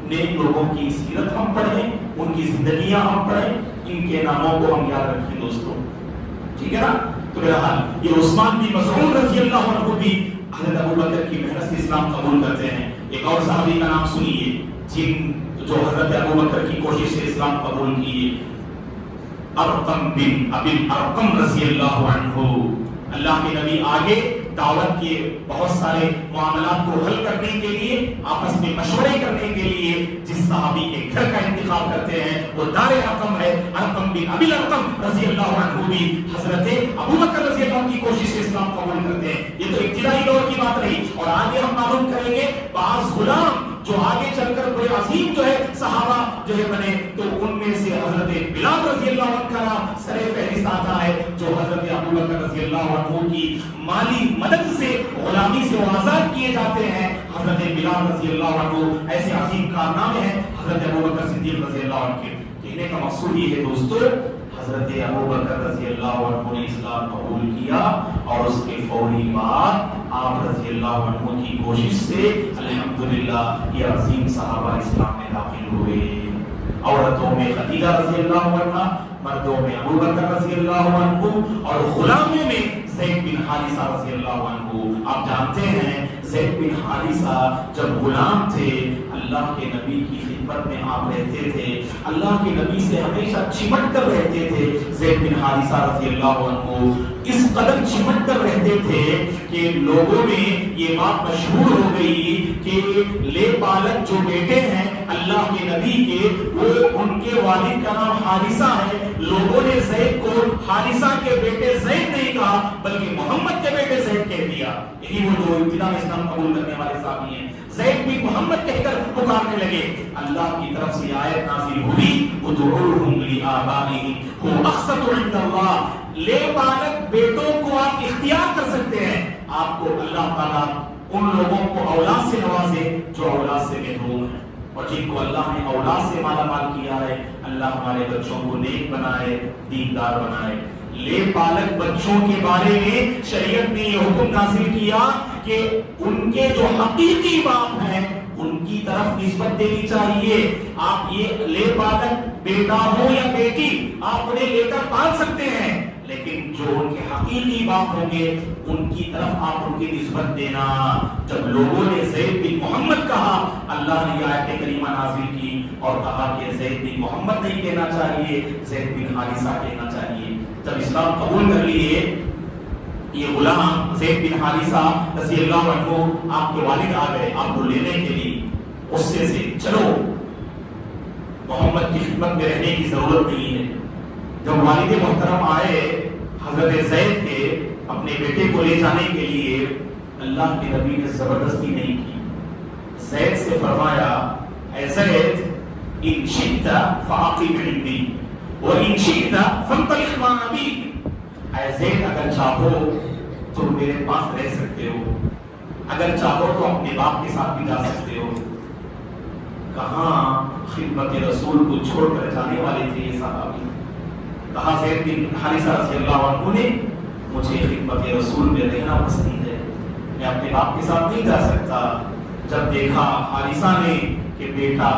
A: نیک لوگوں کی سیرت ہم پڑھیں، ان کی زندگیاں ہم پڑھیں، ان کے ناموں کو ہم یاد رکھیں دوستوں، ٹھیک ہے نا؟ تو بہرحال یہ عثمان بن مظعون رضی اللہ عنہ بھی حضرت ابوبکر کی محنت سے اسلام قبول کرتے ہیں۔ ایک اور صحابی کا نام سنیے جن جو حضرت ابوبکر کی کوشش سے اسلام قبول کیے، ارقم بن ابی ارقم رضی اللہ عنہ۔ اللہ کے نبی آگے دعوت کے بہت سارے معاملات کو حل کرنے کے لیے، آپس میں مشورے کرنے کے لیے جس صحابی کے گھر کا انتخاب کرتے ہیں وہ دار ارقم ہے۔ ارقم بن ابی ارقم رضی اللہ عنہ بھی حضرت ابوبکر رضی اللہ عنہ کی کوشش سے اسلام قبول کرتے ہیں۔ یہ تو ابتدائی دور کی بات رہی، اور آگے ہم معلوم کریں گے بعض غلام جو آگے چل کر بڑے عظیم جو ہے صحابہ جو ہے بنے، تو ان میں سے حضرت بلال رضی اللہ عنہ کا نام سر فہرست آتا ہے، جو حضرت ابوبکر رضی اللہ عنہ کی مالی مدد سے غلامی سے آزاد کیے جاتے ہیں۔ حضرت بلال رضی اللہ عنہ ایسے عظیم کارنامے ہیں حضرت ابوبکر صدیق رضی اللہ عنہ کے۔ کہنے کا مقصود یہ ہے دوستو، حضرت ابوبکر رضی اللہ عنہ نے اسلام قبول کیا اور اس کے فوری بعد آپ رضی اللہ عنہ کی کوشش سے الحمدللہ یہ عظیم صحابہ اسلام میں داخل ہوئے۔ عورتوں میں خدیجہ رضی اللہ عنہ، مردوں میں ابوبکر رضی اللہ عنہ، اور غلاموں میں زید بن حارثہ رضی اللہ عنہ۔ آپ جانتے ہیں زید بن حارثہ جب غلام تھے اللہ کے نبی کی خدمت میں آپ رہتے تھے، اللہ کے نبی سے ہمیشہ چمٹ کر رہتے تھے۔ زید بن حارثہ رضی اللہ عنہ اس قدر چمٹ کر رہتے تھے کہ لوگوں میں یہ بات مشہور ہو گئی کہ لے پالک جو بیٹے ہیں اللہ کے نبی کے، وہ ان کے والد کا نام حارثہ ہے۔ لوگوں نے زید کو حارثہ کے بیٹے زید نہیں کہا بلکہ محمد کے بیٹے زید کہہ دیا۔ یہی وہ جو ابتدا میں اسلام قبول کرنے والے صحابی ہیں، زید بن محمد کہہ کر پکارنے لگے۔ اللہ کی طرف سے آیت نازل ہوئی، ادعوہم لآبائہم هو اقسط عند اللہ۔ لے پالک بیٹوں کو آپ اختیار کر سکتے ہیں، آپ کو اللہ تعالیٰ ان لوگوں کو اولاد سے نوازے جو اولاد سے محروم ہیں، اور جن کو اللہ نے اولاد سے مالا مال کیا ہے اللہ ہمارے بچوں کو نیک بنائے، دیندار بنائے۔ لے پالک بچوں کے بارے میں شریعت نے یہ حکم نازل کیا کہ ان کے جو حقیقی باپ ہیں ان کی طرف نسبت دینی چاہیے۔ آپ یہ لے پالک بیٹا ہو یا بیٹی آپ انہیں لے کر پال سکتے ہیں، لیکن جو ان کے حقیقی باپ ہوں گے ان کی طرف آپ ان کی نسبت دینا۔ جب لوگوں نے زید بن محمد کہا، اللہ نے آیت کریمہ نازل کی اور کہا کہ زید بن محمد نہیں کہنا چاہیے، زید بن حارثہ کہنا چاہیے۔ جب اسلام قبول کر لیے یہ غلام زید بن حارثہ رضی اللہ عنہ، آپ کے والد آ گئے آپ کو لینے کے لیے، غصے سے چلو محمد کی خدمت میں رہنے کی ضرورت نہیں ہے۔ جب والد محترم آئے حضرت زید کے اپنے بیٹے کو لے جانے کے لیے، اللہ کے نبی نے زبردستی نہیں کی۔ زید سے فرمایا، اے زید ان شئت فاقم عندی وان شئت فانطلق مع ابیک۔ اے زید اگر چاہو تو میرے پاس رہ سکتے ہو، اگر چاہو تو اپنے باپ کے ساتھ بھی جا سکتے ہو۔ کہاں خدمت رسول کو چھوڑ کر جانے والے تھے یہ صحابی۔ کہا زید بن حارثہ رضی اللہ عنہ نے مجھے خدمت رسول میں رہنا پسند ہے، میں اپنے باپ کے ساتھ نہیں جا سکتا۔ جب دیکھا حارثہ نے کہ کہ بیٹا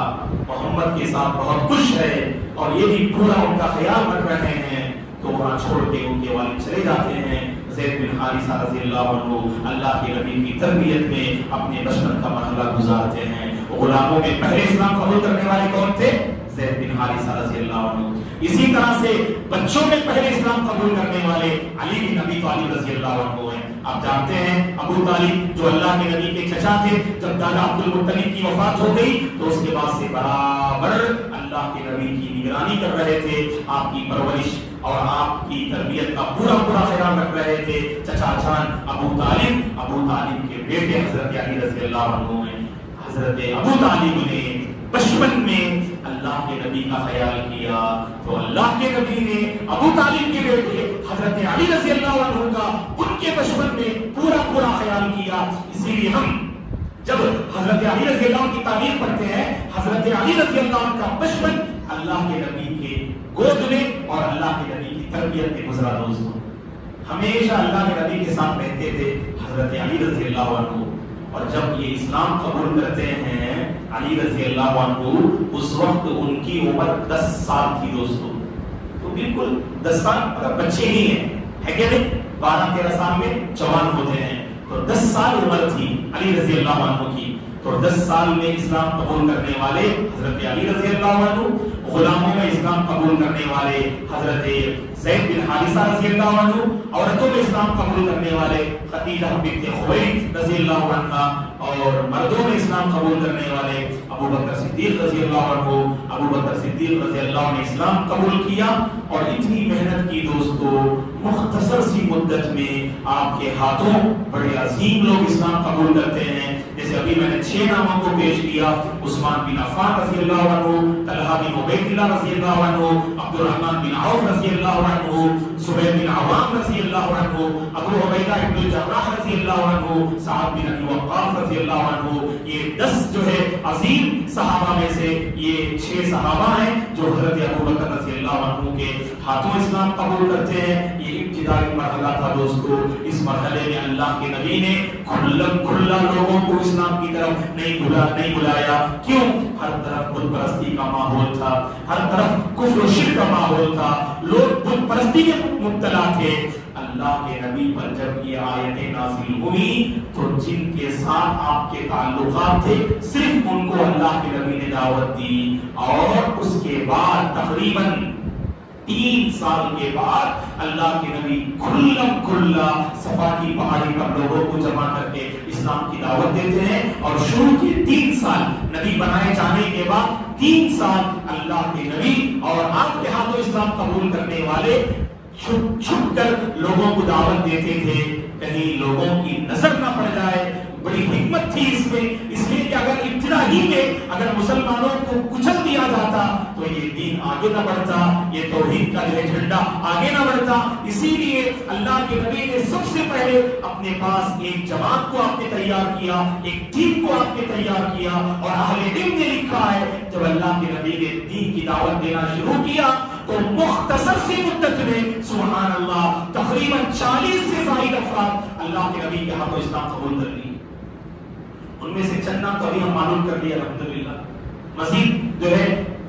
A: محمد کے ساتھ بہت خوش ہے اور یہ بھی پورا ان کا خیال رکھ رہے ہیں، تو وہاں چھوڑ کے ان کے والد چلے جاتے ہیں۔ زید بن حارثہ رضی اللہ عنہ اللہ کے نبی کی تربیت میں اپنے بچپن کا مرحلہ گزارتے ہیں۔ غلاموں میں پہلے اسلام قبول کرنے والے کون تھے؟ زید بن حارثہ رضی اللہ عنہ۔ اسی طرح سے بچوں میں پہلے اسلام قبول کرنے والے علی بن ابی طالب رضی اللہ عنہ ہیں۔ آپ جانتے ہیں ابو طالب جو اللہ کے نبی کے چچا تھے، جب دادا عبد المطلب کی وفات ہو گئی تو اس کے بعد سے برابر اللہ کے نبی کی نگرانی کر رہے تھے، آپ کی پرورش اور آپ کی تربیت کا پورا خیال رکھ رہے تھے۔ چچا جان ابو طالب کے بیٹے حضرت علی رضی اللہ عنہ ہیں۔ حضرت ابو طالب نے بچپن میں اللہ کے نبی کا خیال کیا تو اللہ کے نبی نے ابو طالب کے بیٹے حضرت علی رضی اللہ عنہ کا ان کے بچپن میں پورا خیال کیا۔ اسی لیے ہم جب حضرت علی رضی اللہ عنہ کی تعریف پڑھتے ہیں، حضرت علی رضی اللہ عنہ کا بچپن اللہ کے نبی کے گود میں اور اللہ کے نبی کی تربیت میں گزرا۔ دوستوں ہمیشہ اللہ کے نبی کے ساتھ رہتے تھے حضرت علی رضی اللہ عنہ، اور جب یہ اسلام قبول کرتے ہیں علی رضی اللہ عنہ، اس وقت ان کی عمر 10 سال تھی دوستوں۔ تو بالکل 10 سال مطلب بچے ہی ہیں، ہے کہ نہیں؟ 12-13 سال میں جوان ہوتے ہیں، تو 10 سال عمر تھی علی رضی اللہ عنہ کی۔ تو 10 سال میں اسلام قبول کرنے والے حضرت علی رضی اللہ عنہ، غلاموں میں اسلام قبول کرنے والے حضرت زید بن حارثہ رضی اللہ عنہ، عورتوں میں اسلام قبول کرنے والے خدیجہ بنت خویلد رضی اللہ عنہا، اور مردوں میں اسلام قبول کرنے والے ابو بکر صدیق رضی اللہ عنہ۔ ابو بکر صدیق رضی اللہ عنہ نے اسلام قبول کیا اور اتنی محنت کی دوستو، مختصر سی مدت میں آپ کے ہاتھوں بڑے عظیم لوگ اسلام قبول کرتے ہیں۔ جیسے ابھی میں نے 6 ناموں کو پیش کیا، عثمان بن عفان رضی اللہ عنہ، طلحہ بن عبید اللہ رضی اللہ عنہ، عبد الرحمن بن عوف رضی اللہ عنہ، زبیر بن عوام رضی اللہ عنہ، ابو عبیدہ بن الجراح رضی اللہ عنہ، سعد بن ابی وقاص رضی اللہ عنہ۔ یہ 10 جو ہے عظیم صحابہ میں سے یہ 6 صحابہ ہیں جو حضرت ابو بکر رضی اللہ عنہ کے ہاتھوں اسلام قبول کرتے ہیں۔ یہ ابتدائی مرحلہ تھا دوستو۔ اس مرحلے میں اللہ کے نبی نے کھلا لوگوں کو اسلام کی طرف نہیں بلایا۔ کیوں؟ ہر طرف بت پرستی کا ماحول تھا، ہر طرف کفر و شرک کا ماحول تھا، لوگ بت پرستی میں مبتلا تھے۔ اللہ کے نبی پر جب یہ آیتیں نازل ہوئی تو جن کے ساتھ آپ کے تعلقات تھے صرف ان کو اللہ کے نبی نے دعوت دی، اور اس کے بعد تقریباً 3 سال کے بعد اللہ کے نبی کھلا صفا کی پہاڑی پر لوگوں کو جمع کر کے اسلام کی دعوت دیتے ہیں، اور شروع کے 3 سال نبی بنائے جانے کے بعد 3 سال اللہ کے نبی اور آپ کے ہاتھوں اسلام قبول کرنے والے چھپ کر لوگوں کو دعوت دیتے تھے، کہیں لوگوں کی نظر نہ پڑ جائے۔ بڑی حکمت تھی اس میں، اس لیے کہ اگر ابتدا ہی میں اگر مسلمانوں کو کچل دیا جاتا تو یہ دین آگے نہ بڑھتا، یہ توحید کا جو جھنڈا آگے نہ بڑھتا۔ اسی لیے اللہ کے نبی نے سب سے پہلے اپنے پاس ایک جماعت کو آپ نے تیار کیا، ایک ٹیم کو آپ نے تیار کیا، اور اہل علم نے لکھا ہے جب اللہ کے نبی نے دین کی دعوت دینا شروع کیا تو مختصر سی مدت میں سبحان اللہ تقریباً 40 سے زائد افراد اللہ کے نبی کے ہاتھوں اسلام قبول کر لی۔ ان میں سے چند نام تو ابھی ہم معلوم کر لیا الحمدللہ، مزید جو ہے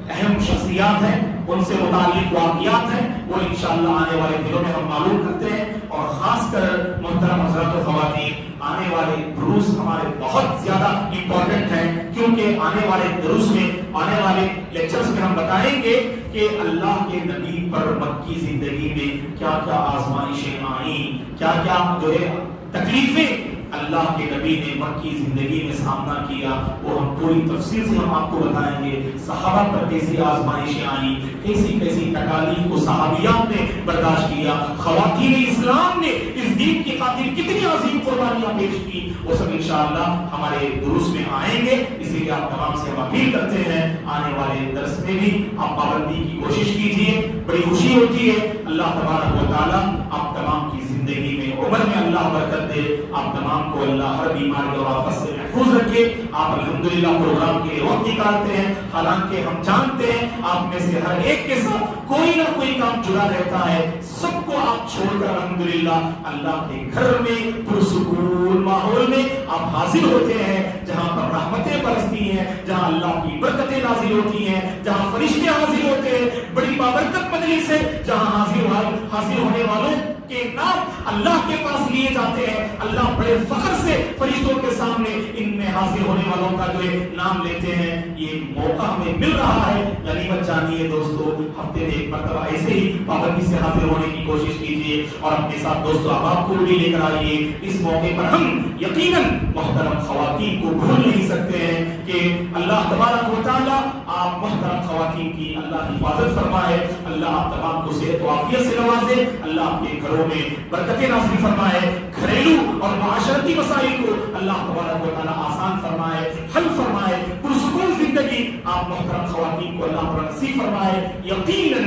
A: اہم شخصیات ہیں، ان سے متعلق واقعات ہیں، وہ انشاءاللہ آنے والے دنوں میں ہم معلوم کرتے ہیں۔ اور خاص کر محترم حضرات و خواتین، آنے والے دروس ہمارے بہت زیادہ امپورٹنٹ ہیں، کیونکہ آنے والے دروس میں، آنے والے لیکچرز میں ہم بتائیں گے کہ اللہ کے نبی پر مکی زندگی میں کیا کیا آزمائشیں آئیں، کیا کیا جو ہے تکلیفیں اللہ کے نبی نے مکی زندگی میں سامنا کیا، وہ ہم پوری تفصیل سے ہم آپ کو بتائیں گے۔ صحابہ پر کیسی آزمائشیں آئیں، کیسی تکالیف کو صحابیات نے برداشت کیا، خواتین اسلام نے اس دین کی خاطر کتنی عظیم قربانیاں پیش کی، وہ سب انشاءاللہ ہمارے دروس میں آئیں گے۔ اسی لیے آپ تمام سے ہم اپیل کرتے ہیں آنے والے درس میں بھی آپ پابندی کی کوشش کیجیے، بڑی خوشی ہوتی ہے۔ اللہ تبارک و تعالیٰ آپ تمام کی زندگی میں، عمر میں اللہ برکت دے، آپ تمام کو اللہ ہر بیماری اور آفت سے محفوظ رکھے۔ آپ الحمدللہ پروگرام کے لیے وقت نکالتے ہیں، حالانکہ ہم جانتے ہیں آپ میں سے ہر ایک کے ساتھ کوئی نہ کوئی کام جڑا رہتا ہے، سب کو آپ چھوڑ کر الحمدللہ اللہ کے گھر میں پرسکون ماحول میں آپ حاضر ہوتے ہیں، جہاں پر رحمتیں برستی ہیں، جہاں اللہ کی برکتیں نازل ہوتی ہیں، جہاں فرشتے حاضر ہوتے ہیں، بڑی بابرکت مجلس ہے جہاں حاضر ہونے والوں کے نام اللہ کے پاس لیے جاتے ہیں، اللہ بڑے فخر سے فرشتوں کے سامنے ان میں حاضر ہونے والوں کا جو ہے نام لیتے ہیں۔ یہ موقع ہمیں مل رہا ہے، غنیمت جانیے دوستو، ہفتے میں ایک مرتبہ ایسے ہی پابندی سے حاضر ہونے کی کوشش کیجیے اور اپنے ساتھ دوستو احباب کو بھی لے کر آئیے۔ اس موقع پر ہم یقیناً محترم خواتین کو بھول نہیں سکتے ہیں کہ اللہ تبارک و تعالیٰ آپ محترم خواتین کی اللہ حفاظت فرمائے، اللہ آپ تمام کو صحت و عافیت سے نوازے، اللہ آپ کے گھروں میں برکتیں نازل فرمائے، گھریلو اور معاشرتی مسائل کو اللہ تبارک و تعالیٰ آسان فرمائے، حل فرمائے، پرسکون زندگی آپ محترم خواتین کو اللہ پر نصیب فرمائے۔ یقیناً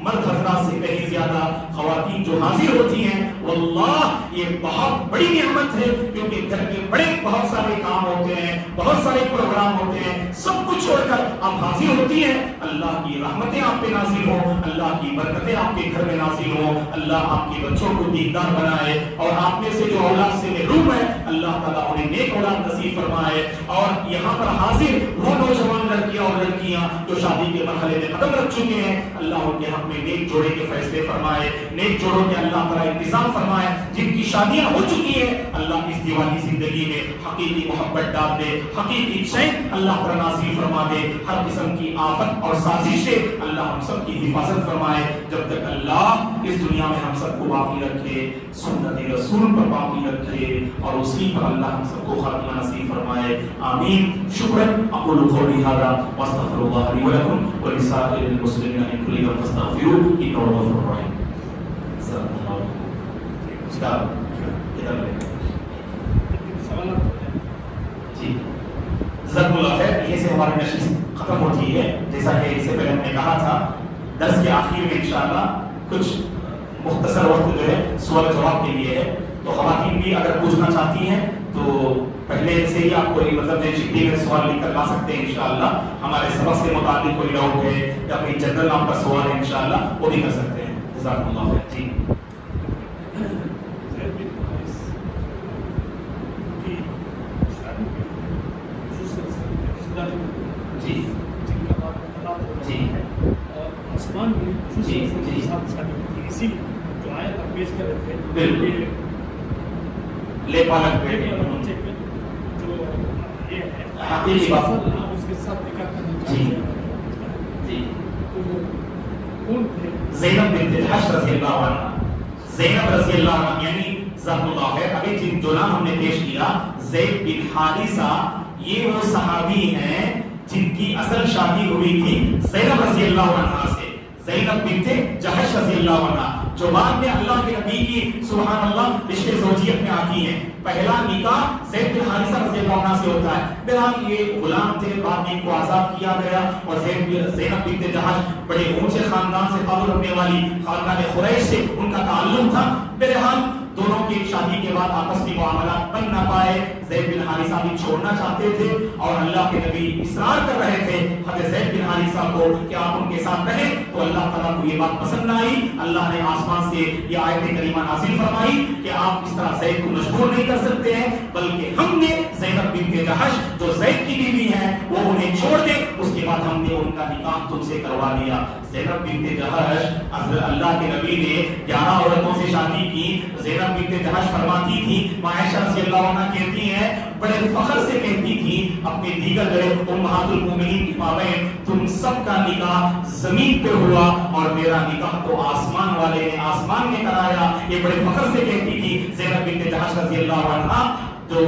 A: مرد حضرات سے کہیں زیادہ خواتین جو حاضر ہوتی ہیں واللہ یہ بہت بڑی نعمت ہے، کیونکہ گھر کے بہت سارے کام ہوتے ہیں، بہت سارے پروگرام ہوتے ہیں، سب کچھ چھوڑ کر آپ حاضر ہوتی ہیں۔ اللہ کی رحمتیں آپ پہ نازل ہوں، اللہ کی برکتیں آپ کے گھر میں نازل ہوں، اللہ آپ کے بچوں کو دیندار بنائے اور آپ میں سے جو اولاد سے محروم ہے اللہ تعالیٰ انہیں نیک اولاد نصیب فرمائے۔ اور یہاں پر حاضر وہ نوجوان لڑکیاں اور لڑکیاں جو شادی کے مرحلے میں قدم رکھ چکے ہیں، اللہ ان کے حق میں نیک جوڑے کے فیصلے فرمائے، نیک جوڑوں کے اللہ تعالیٰ انتظام فرمائے۔ جن کی شادیاں ہو چکی ہیں اللہ اس دیوانی زندگی میں حقیقی محبت ڈال دے، حقیقی چین اللہ پر نازل فرما دے، ہر قسم کی آفت اور سازش سے اللہ ہم سب کی حفاظت فرمائے۔ جب تک اللہ اس دنیا میں ہم سب کو باقی رکھے، سنت رسول پر باقی رکھے اور اسی پر اللہ ہم سب کو خاتمہ نصیب فرمائے، آمین۔ شکراً اقول قولی ھذا واستغفر اللہ لی ولکم ولسائر المسلمین من کل ذنب فاستغفروہ انہ هو الغفور الرحیم۔ جی جزاکم اللہ خیر۔ یہ سے ہماری نشست ختم ہوتی ہے، جیسا کہ اس سے پہلے ہم نے کہا تھا درس کے آخر میں انشاءاللہ کچھ مختصر وقت جو ہے سوال جواب کے لیے ہے، تو خواتین بھی اگر پوچھنا چاہتی ہیں تو پہلے سے ہی آپ کوئی مطلب چٹھی میں سوال لکھ کر لا سکتے ہیں انشاءاللہ، ہمارے سبق سے متعلق کوئی ڈاؤٹ ہے یا کوئی جنرل آپ کا سوال ہے انشاءاللہ وہ بھی کر سکتے ہیں۔ جزاکم اللہ خیر۔ جی لے پالک بیٹے جو یہ ہے حقیقی بات اس کے ساتھ نکاح کرنا چاہیے۔ جی زینب بنت جحش رضی اللہ عنہ، زینب رضی اللہ عنہ یعنی ذات اللہ ہے۔ ابھی جن جو نام ہم نے پیش کیا زید بن حارثہ، یہ وہ صحابی ہیں جن کی اصل شادی ہوئی تھی زینب رضی اللہ عنہ سے، زینب بنت جحش رضی اللہ عنہ، جو بعد میں اللہ کے نبی کی سبحان اللہ رشتے زوجیت میں آتی ہیں۔ پہلا نکاح زید بن حارثہ رضی اللہ عنہ سے ہوتا ہے۔ بہرحال یہ غلام تھے، بعد میں ان کو آزاد کیا گیا اور زینب بنت جحش بڑے اونچے خاندان سے تعلق رکھنے والی خاندان قریش سے ان کا تعلق تھا۔ بہرحال دونوں کی شادی کے بعد آپس میں معاملات بن نہ پائے، زید بن حارثہ بھی چھوڑنا چاہتے تھے اور اللہ کے نبی اصرار کر رہے تھے حضرت زید بن حارثہ کو کہ آپ ان کے ساتھ رہیں، تو اللہ تعالیٰ کو یہ بات پسند نہ آئی۔ اللہ نے آسمان سے یہ آیت کریمہ نازل فرمائی کہ آپ اس طرح زید کو مجبور نہیں کر سکتے ہیں، بلکہ ہم نے زینب بنت جحش جو زید کی بیوی ہیں وہ انہیں چھوڑ دے، اس کے بعد ہم نے ان کا نکاح تم سے کروا دیا۔ زینب بنت جحش اللہ کے نبی نے 11 عورتوں سے شادی کی۔ زینب بنت جحش فرماتی تھی، عائشہ رضی اللہ عنہ کہتی ہیں، بڑے فخر سے کہتی تھی اپنے دیگر امہات المومنین کی مابین، تم سب کا نکاح زمین پہ ہوا اور میرا نکاح تو آسمان والے نے آسمان میں کرایا۔ یہ بڑے فخر سے کہتی تھی زینب بنت جحش رضی اللہ عنہ، تو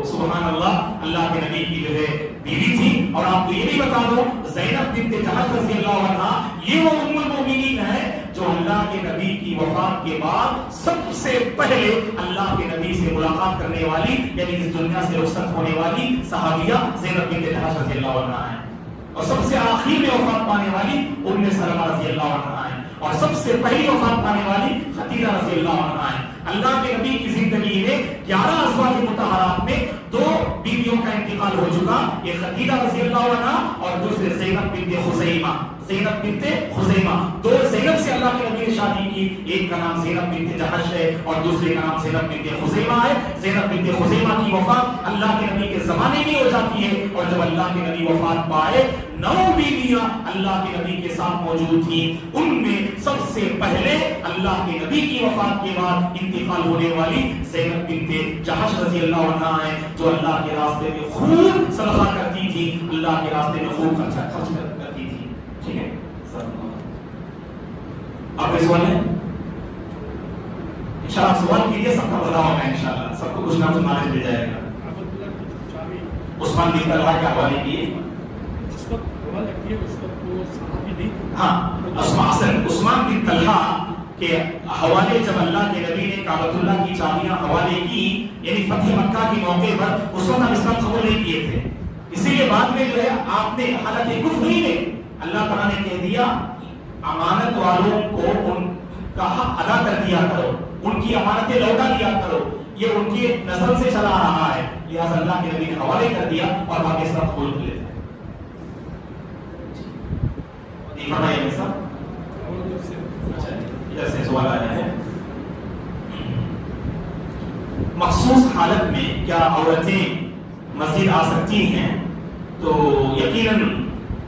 A: سبحان اللہ اللہ کے نبی کی جو ہے بیوی تھی۔ اور آپ کو یہ بھی بتا دو زینب بنت جحش رضی اللہ عنہ یہ وہ ام المومنین ہے جو اللہ کے نبی کی وفات کے بعد سب سے پہلے اللہ کے نبی سے ملاقات کرنے والی یعنی اس دنیا سے رخصت ہونے والی صحابیہ زینب بنت جحش رضی اللہ عنہ ہے، اور سب سے آخر میں وفات پانے والی ام سلمہ رضی اللہ عنہ ہے، اور سب سے پہلی وفات پانے والی خدیجہ رضی اللہ عنہ ہے۔ اللہ کے نبی کی زندگی میں 11 ازواج مطہرات میں 2 بیویوں کا انتقال ہو چکا، یہ خدیجہ رضی اللہ عنہ اور دوسرے زینب بنت خزیمہ۔ زینب بنت خزیمہ. دو زینب سے اللہ کے نبی نے شادی کی. ایک کا نام زینب بنت جحش ہے اور دوسرے کا نام زینب بنت خزیمہ ہے. زینب بنت خزیمہ کی وفات اللہ کے نبی کے زمانے میں ہو جاتی ہے اور جب اللہ کے نبی وفات پائے 9 بیویاں اللہ کے نبی کے ساتھ موجود تھیں. ان میں سب سے پہلے اللہ کے نبی کی وفات کے بعد انتقال ہونے والی زینب بنت جحش رضی اللہ عنہا ہے جو اللہ کے راستے میں خوب صدقہ کرتی تھی, اللہ کے راستے میں خوب خرچ کرتی تھی. ٹھیک ہے, آپ کے سوال ہے؟ انشاءاللہ سوال کیجیے, سب کا بھلا ہوگا انشاءاللہ, سب کو کچھ نہ کچھ نالج مل جائے گا. عثمان بن طلحہ کے حوالے کیے. ہاں, عثمان بن طلحہ کے حوالے جب اللہ کے نبی نے کعبۃ اللہ کی چابیاں حوالے کی, یعنی فتح مکہ کے موقع پر, اس وقت ہم اسلام قبول نہیں کیے تھے, اسی لیے بعد میں جو ہے آپ نے حالت کفر میں اللہ تعالیٰ نے کہہ دیا امانت والوں کو ان کا حق ادا کر دیا کرو, ان کی امانتیں لوٹا دیا کرو, یہ ان کی نسل سے چلا رہا ہے, لہذا اللہ کے نبی نے حوالے کر دیا اور باقی اسلام قبول کر لیتے ہیں. فرمائیے صاحب, ادھر سے سوال آیا ہے. مخصوص حالت میں کیا عورتیں مسجد آ سکتی ہیں؟ تو یقیناً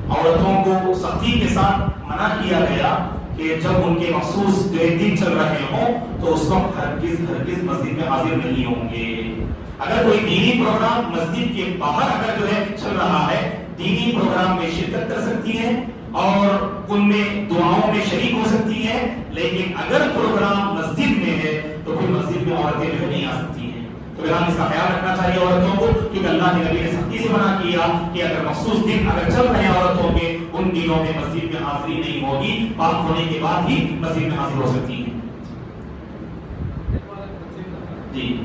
A: عورتوں کو سختی کے ساتھ منع کیا گیا کہ جب ان کے مخصوص جو دن چل رہے ہوں تو اس وقت ہرگز مسجد میں حاضر نہیں ہوں گے. اگر کوئی دینی پروگرام مسجد کے باہر اگر جو ہے چل رہا ہے, دینی پروگرام میں شرکت کر سکتی ہیں اور ان میں دعاؤں میں شریک ہو سکتی ہیں, لیکن اگر پروگرام مسجد میں ہے تو پھر مسجد میں عورتیں جو نہیں آ سکتی ہیں. تو بہرحال اس کا خیال رکھنا چاہیے عورتوں کو, کیونکہ اللہ کے نبی نے سختی سے منع کیا کہ اگر مخصوص دن اگر چل رہے ہیں عورتوں کے, ان دنوں میں مسجد میں حاضری نہیں ہوگی, پاک ہونے کے بعد ہی مسجد میں حاضر ہو سکتی ہیں. جی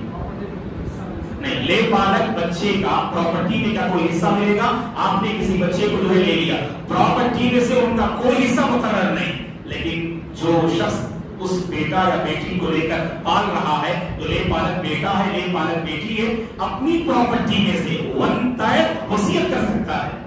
A: نہیں, لے بالغ بچے کا پراپرٹی میں کیا کوئی حصہ ملے گا؟ آپ نے کسی بچے کو جو ہے لے لیا, پراپرٹی میں سے ان کا کوئی حصہ مقرر نہیں, لیکن جو شخص اس بیٹا یا بیٹی کو لے کر پال رہا ہے, جو لے بالغ بیٹا ہے, لے بالغ بیٹی ہے, اپنی پراپرٹی میں سے 1/3 وصیت کر سکتا ہے.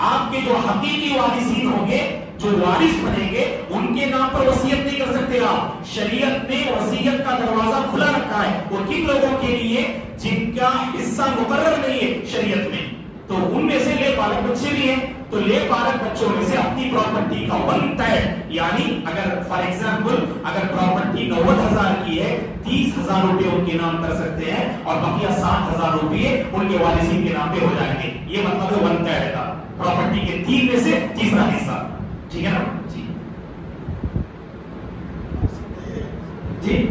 A: آپ کے جو حقیقی وارثین ہوں گے, جو وارث بنیں گے, ان کے نام پر وصیت نہیں کر سکتے آپ. شریعت نے وصیت کا دروازہ کھلا رکھا ہے, وہ کن لوگوں کے لیے جن کا حصہ مقرر نہیں ہے شریعت میں, تو ان میں سے لے بالغ بچے بھی ہیں. تو لے بالغ بچوں میں سے اپنی پراپرٹی کا 1/3, یعنی اگر فار ایگزامپل اگر پراپرٹی 90,000 کی ہے, 30,000 روپے ان کے نام کر سکتے ہیں اور بقیہ 60,000 روپے ان کے وارثین کے نام پہ ہو جائیں گے. یہ مطلب ہے 1/3 کا, پراپرٹی کے 3 میں سے تیسرا حصہ. ٹھیک ہے نا جی؟ جی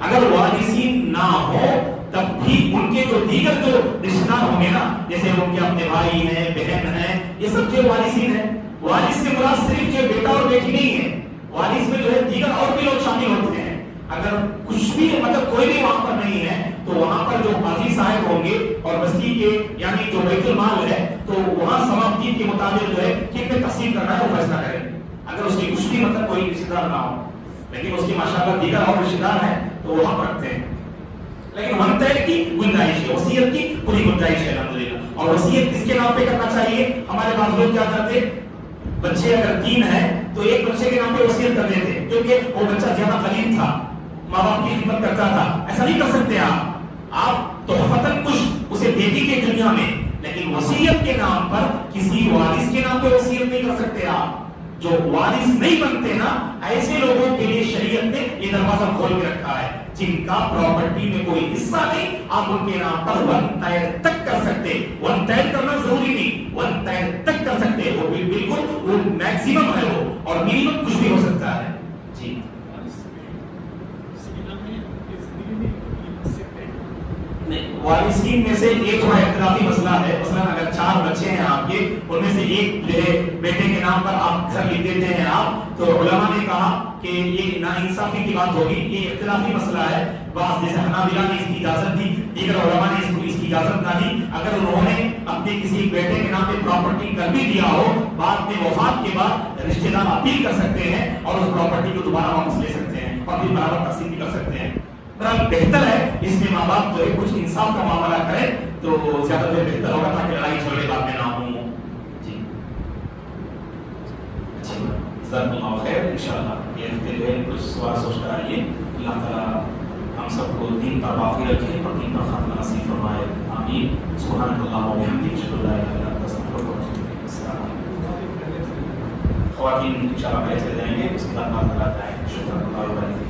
A: اگر وارثین نہ ہو تب بھی ان کے جو دیگر جو رشتہ دار ہوں گے نا, جیسے ان کے اپنے بھائی ہیں, بہن ہیں, یہ سب جو وارثین ہیں. وارث سے مراد صرف جو بیٹا اور بیٹی نہیں ہے, وارث میں جو ہے دیگر اور بھی لوگ شامل ہوتے ہیں. اگر کچھ بھی مطلب کوئی بھی وہاں پر نہیں ہے تو وہاں پر جو قاضی صاحب ہوں گے اور بستی کے یعنی جو بیت المال ہے, تو وہاں ثواب دین کے مطابق جو ہے کن میں تقسیم کرنا ہے وہ فیصلہ کریں. اگر اس کی کچھ بھی مطلب کوئی رشتہ دار نہ ہو, لیکن اس کی ماشاءاللہ دیگر اور رشتہ دار ہیں تو وہاں پر رکھتے ہیں. لیکن 1/3 کی گنجائش ہے, وصیت کی پوری گنجائش ہے الحمدللہ. اور وصیت کس کے نام پہ کرنا چاہیے؟ ہمارے پاس لوگ کیا کرتے, بچے اگر 3 ہیں تو ایک بچے کے نام پہ وصیت کر دیتے کیونکہ وہ بچہ زیادہ قریب تھا, ماں باپ کی خدمت کرتا تھا. ایسا نہیں کر سکتے آپ تحفتاً کچھ اسے دے دیجیے دنیا میں, لیکن وصیت کے نام پر کسی وارث کے نام پہ وصیت نہیں کر سکتے آپ. جو وارث نہیں بنتے نا, ایسے لوگوں کے لیے شریعت نے یہ دروازہ کھول کے رکھا ہے, جن کا پراپرٹی میں کوئی حصہ نہیں, آپ ان کے نام پر 1/3 تک کر سکتے. 1/3 کرنا ضروری نہیں, 1/3 تک کر سکتے. وہ بالکل وہ میکسیمم ہے وہ, اور منیمم کچھ بھی ہو سکتا ہے. جی وارثین میں سے ایک تھوڑا اختلافی مسئلہ ہے. مثلا اگر 4 بچے ہیں آپ کے, ان میں سے ایک جو ہے بیٹے کے نام پر آپ گھر لکھ دیتے ہیں آپ, تو علماء نے کہا کہ یہ ناانصافی کی بات ہوگی. یہ اختلافی مسئلہ ہے. بعض جیسے حنابلہ نے اس کی اجازت دی, دیگر علماء نے اس کی اجازت نہ دی. اگر انہوں نے اپنے کسی بیٹے کے نام پہ پراپرٹی کر بھی دیا ہو, بعد میں وفات کے بعد رشتے دار اپیل کر سکتے ہیں اور اس پراپرٹی کو دوبارہ واپس لے سکتے ہیں اور پھر برابر تقسیم بھی کر سکتے ہیں. بہتر ہے اس میں ماں باپ جو ہے کچھ انصاف کا معاملہ کرے تو زیادہ بہتر ہوگا تاکہ لڑائی جھگڑے بعد میں نہ ہوں. جی بار سوچتا رہیے. اللہ تعالیٰ ہم سب کو دین پر باقی رکھے اور دین پر خاتمہ نصیب فرمائے. آمین. سبحانک اللہم و بحمدک، اشہد ان لا الہ الا انت، استغفرک و اتوب الیک. السلام علیکم. خواتین انشاءاللہ پہلے چلے جائیں گے، اس کے بعد بات کرتے ہیں. شکریہ.